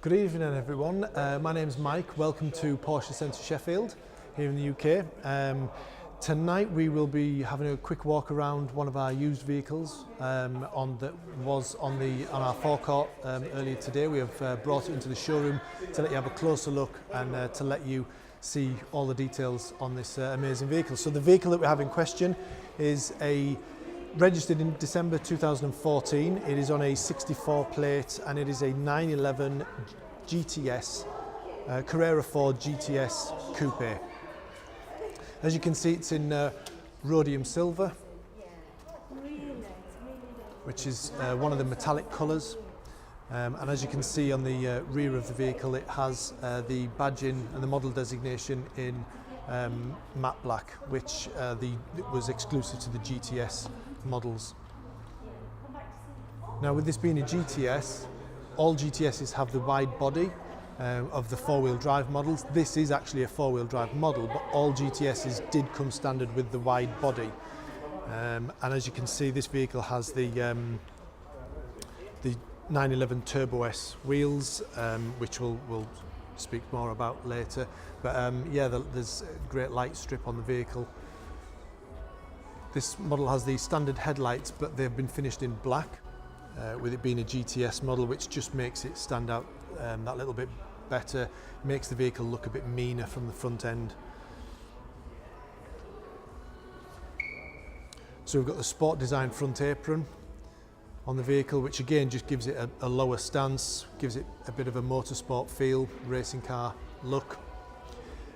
Good evening everyone, my name is Mike. Welcome to Porsche Centre Sheffield here in the UK. Tonight we will be having a quick walk around one of our used vehicles on our forecourt earlier today. We have brought it into the showroom to let you have a closer look and to let you see all the details on this amazing vehicle. So the vehicle that we have in question is registered in December 2014. It is on a 64 plate and it is a 911 GTS, Carrera 4 GTS Coupe. As you can see, it's in rhodium silver, which is one of the metallic colours. And as you can see on the rear of the vehicle, it has the badging and the model designation in matte black, which was exclusive to the GTS models. Now, with this being a GTS, all GTSs have the wide body of the four-wheel drive models. This is actually a four-wheel drive model, but all GTSs did come standard with the wide body. And as you can see, this vehicle has the 911 Turbo S wheels, which we'll speak more about later. But yeah, there's a great light strip on the vehicle. This model has the standard headlights, but they've been finished in black, with it being a GTS model, which just makes it stand out that little bit better, makes the vehicle look a bit meaner from the front end. So we've got the sport design front apron on the vehicle, which again just gives it a lower stance, gives it a bit of a motorsport feel, racing car look.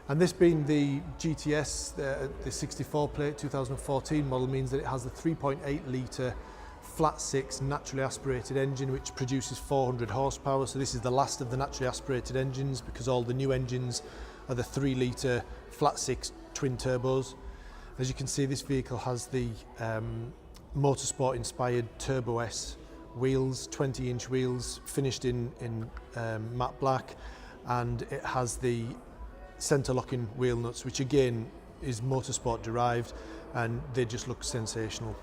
And this being the GTS, the 64 plate 2014 model, means that it has the 3.8 litre flat six naturally aspirated engine, which produces 400 horsepower. So this is the last of the naturally aspirated engines, because all the new engines are the 3 litre flat six twin turbos. As you can see, this vehicle has the motorsport inspired Turbo S wheels, 20-inch wheels, finished in matte black, and it has the centre locking wheel nuts, which again is motorsport derived, and they just look sensational.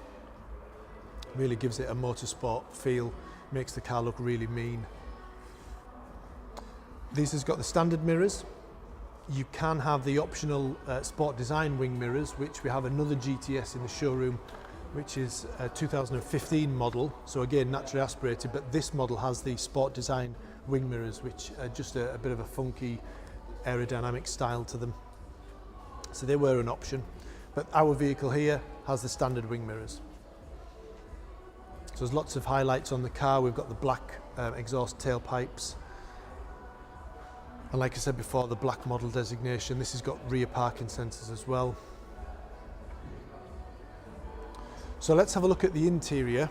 Really gives it a motorsport feel, makes the car look really mean. This has got the standard mirrors. You can have the optional sport design wing mirrors, which we have another GTS in the showroom, which is a 2015 model, so again naturally aspirated, but this model has the sport design wing mirrors, which are just a bit of a funky aerodynamic style to them. So they were an option, but our vehicle here has the standard wing mirrors. So there's lots of highlights on the car. We've got the black exhaust tailpipes, and like I said before, the black model designation. This has got rear parking sensors as well. So let's have a look at the interior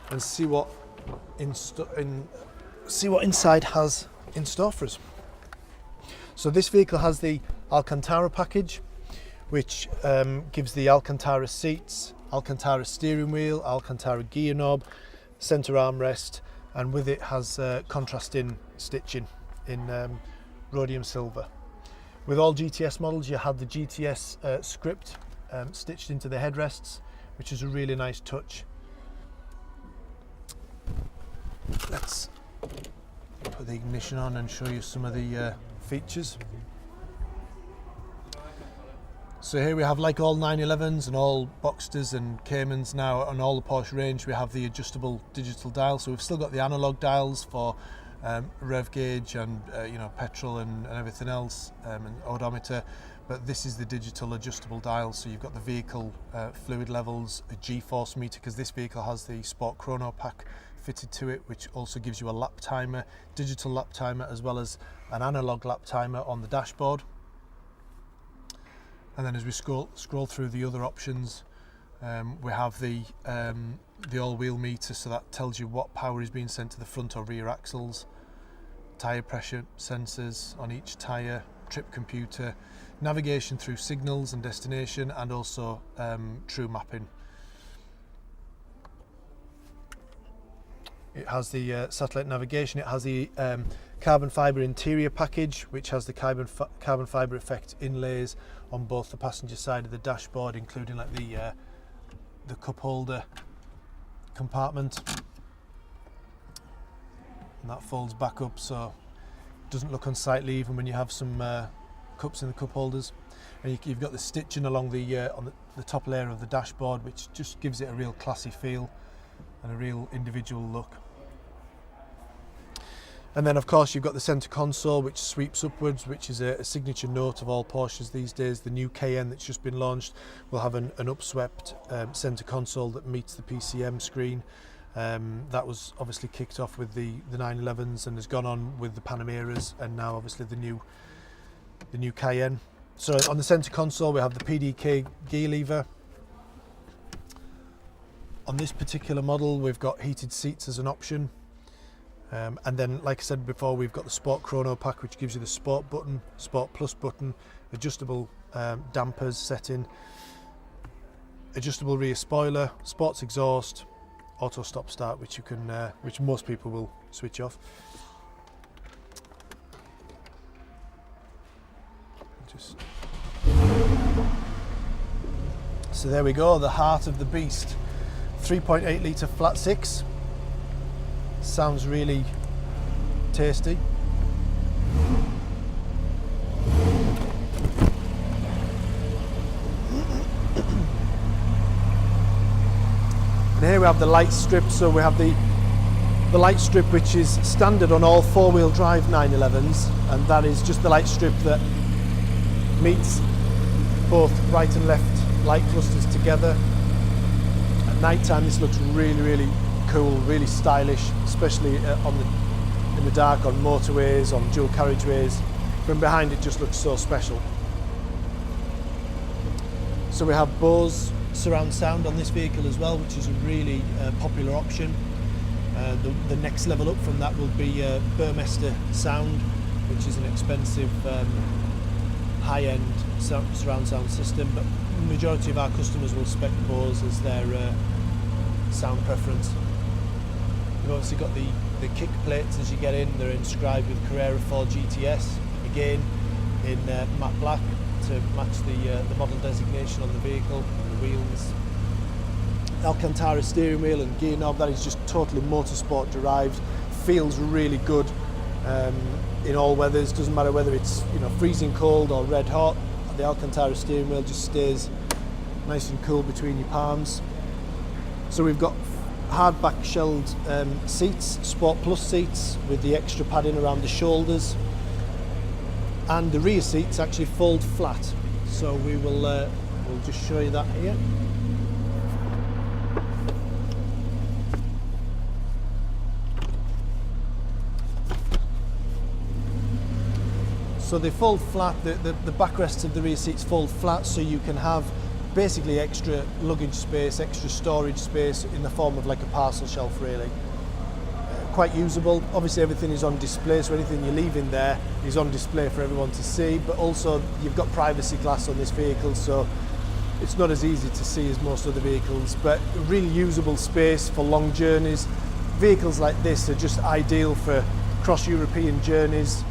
and see what inside has in store for us. So this vehicle has the Alcantara package, which gives the Alcantara seats, Alcantara steering wheel, Alcantara gear knob, centre armrest, and with it has contrasting stitching in rhodium silver. With all GTS models, you have the GTS script stitched into the headrests, which is a really nice touch. Let's put the ignition on and show you some of the features. So here we have, like all 911s and all Boxsters and Caymans now, on all the Porsche range, we have the adjustable digital dial. So we've still got the analog dials for rev gauge and petrol and everything else, and odometer, but this is the digital adjustable dial. So you've got the vehicle fluid levels, a G-force meter, because this vehicle has the Sport Chrono pack fitted to it, which also gives you a lap timer, digital lap timer, as well as an analog lap timer on the dashboard. And then as we scroll through the other options, we have the all-wheel meter, so that tells you what power is being sent to the front or rear axles, tyre pressure sensors on each tyre, trip computer, navigation through signals and destination, and also true mapping. It has the satellite navigation. It has the carbon fibre interior package, which has the carbon fibre effect inlays on both the passenger side of the dashboard, including like the cup holder compartment. that folds back up so it doesn't look unsightly even when you have some cups in the cup holders. And you've got the stitching along on the top layer of the dashboard, which just gives it a real classy feel and a real individual look. And then of course you've got the centre console, which sweeps upwards, which is a signature note of all Porsches these days. The new Cayenne that's just been launched will have an upswept centre console that meets the PCM screen. That was obviously kicked off with the 911s and has gone on with the Panameras, and now obviously the new Cayenne. So on the centre console we have the PDK gear lever. On this particular model we've got heated seats as an option. And then, like I said before, we've got the Sport Chrono pack, which gives you the Sport button, Sport Plus button, adjustable dampers setting, adjustable rear spoiler, sports exhaust, auto stop start, which you can, which most people will switch off. So there we go, the heart of the beast. 3.8 litre flat six. Sounds really tasty. And here we have the light strip. So we have the light strip, which is standard on all four-wheel drive 911s, and that is just the light strip that meets both right and left light clusters together. At night time this looks really cool, really stylish, especially in the dark on motorways, on dual carriageways. From behind it just looks so special. So we have Bose surround sound on this vehicle as well, which is a really popular option. The next level up from that will be Burmester sound, which is an expensive high-end surround sound system, but the majority of our customers will spec Bose as their sound preference. You've obviously got the kick plates as you get in. They're inscribed with Carrera 4 GTS, again in matte black to match the model designation on the vehicle. The wheels, Alcantara steering wheel and gear knob, that is just totally motorsport derived. Feels really good in all weathers. Doesn't matter whether it's freezing cold or red hot. The Alcantara steering wheel just stays nice and cool between your palms. So we've got hardback shelled seats, Sport Plus seats with the extra padding around the shoulders, and the rear seats actually fold flat. So we'll just show you that here. So they fold flat, the backrests of the rear seats fold flat, so you can have basically extra luggage space, extra storage space in the form of like a parcel shelf really. Quite usable. Obviously everything is on display, so anything you leave in there is on display for everyone to see, but also you've got privacy glass on this vehicle, so it's not as easy to see as most other vehicles, but really usable space for long journeys. Vehicles like this are just ideal for cross-European journeys,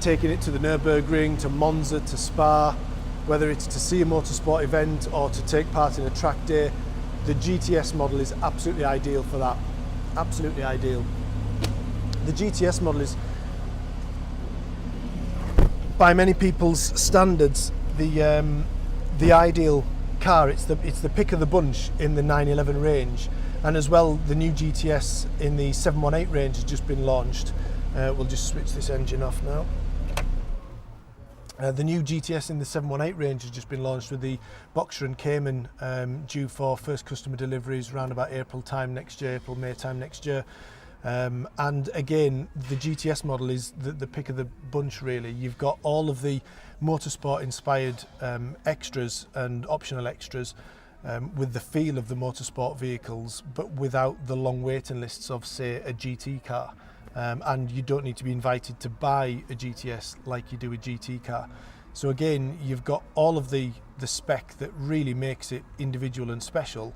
taking it to the Nürburgring, to Monza, to Spa, whether it's to see a motorsport event or to take part in a track day. The GTS model is absolutely ideal for that. Absolutely ideal. The GTS model is, by many people's standards, the ideal car. It's the pick of the bunch in the 911 range, and as well the new GTS in the 718 range has just been launched. We'll just switch this engine off now. The new GTS in the 718 range has just been launched with the Boxer and Cayman due for first customer deliveries around about April time next year, April-May time next year. And again, the GTS model is the pick of the bunch really. You've got all of the motorsport inspired extras and optional extras with the feel of the motorsport vehicles, but without the long waiting lists of, say, a GT car. And you don't need to be invited to buy a GTS like you do a GT car. So again, you've got all of the spec that really makes it individual and special,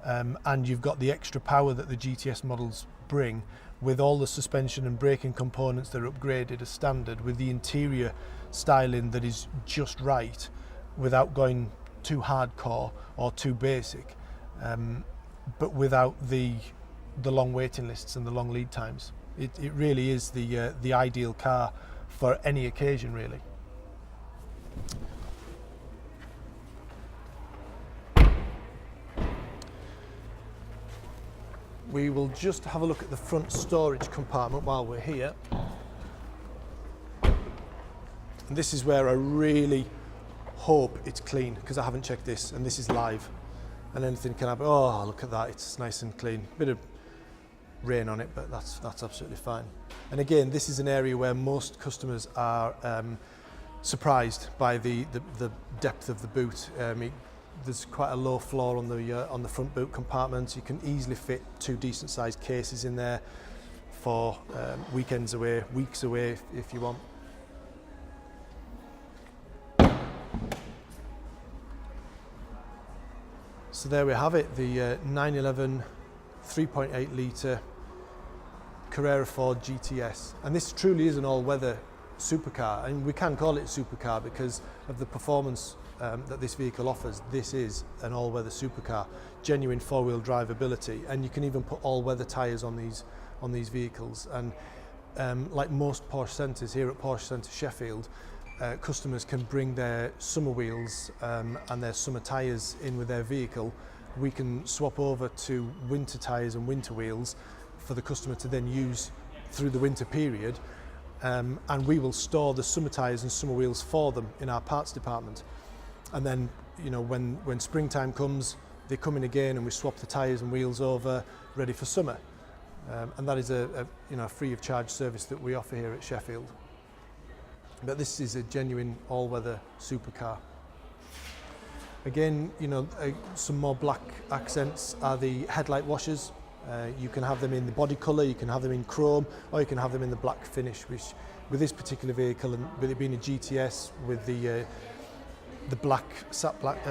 and you've got the extra power that the GTS models bring, with all the suspension and braking components that are upgraded as standard, with the interior styling that is just right without going too hardcore or too basic, but without the long waiting lists and the long lead times. It really is the ideal car for any occasion, really. We will just have a look at the front storage compartment while we're here. And this is where I really hope it's clean, because I haven't checked this, and this is live. And anything can happen. Oh, look at that, it's nice and clean. Bit of rain on it, but that's absolutely fine. And again, this is an area where most customers are surprised by the depth of the boot. There's quite a low floor on the front boot compartment. You can easily fit 2 decent sized cases in there for weekends away, weeks away if you want. So there we have it, the 911 3.8 litre Carrera Ford GTS. And this truly is an all-weather supercar, and we can call it a supercar because of the performance that this vehicle offers. This is an all-weather supercar, genuine 4-wheel drive ability, and you can even put all-weather tyres on these vehicles. And like most Porsche centres here at Porsche Centre Sheffield, customers can bring their summer wheels and their summer tyres in with their vehicle. We can swap over to winter tyres and winter wheels for the customer to then use through the winter period, and we will store the summer tyres and summer wheels for them in our parts department. And then, you know, when springtime comes, they come in again and we swap the tyres and wheels over, ready for summer. And that is a free of charge service that we offer here at Sheffield. But this is a genuine all-weather supercar. Again, you know, some more black accents are the headlight washers. You can have them in the body colour, you can have them in chrome, or you can have them in the black finish, which with this particular vehicle, and with it being a GTS with the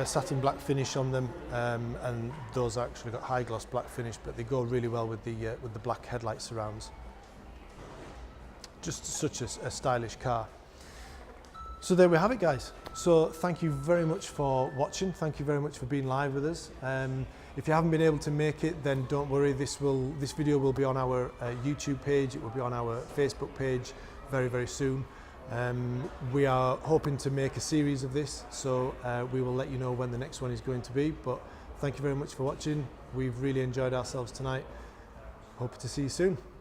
satin black finish on them, and those actually got high gloss black finish, but they go really well with the black headlight surrounds. Just such a stylish car. So there we have it, guys. So thank you very much for watching. Thank you very much for being live with us. If you haven't been able to make it, then don't worry. This video will be on our YouTube page. It will be on our Facebook page very, very soon. We are hoping to make a series of this, so we will let you know when the next one is going to be. But thank you very much for watching. We've really enjoyed ourselves tonight. Hope to see you soon.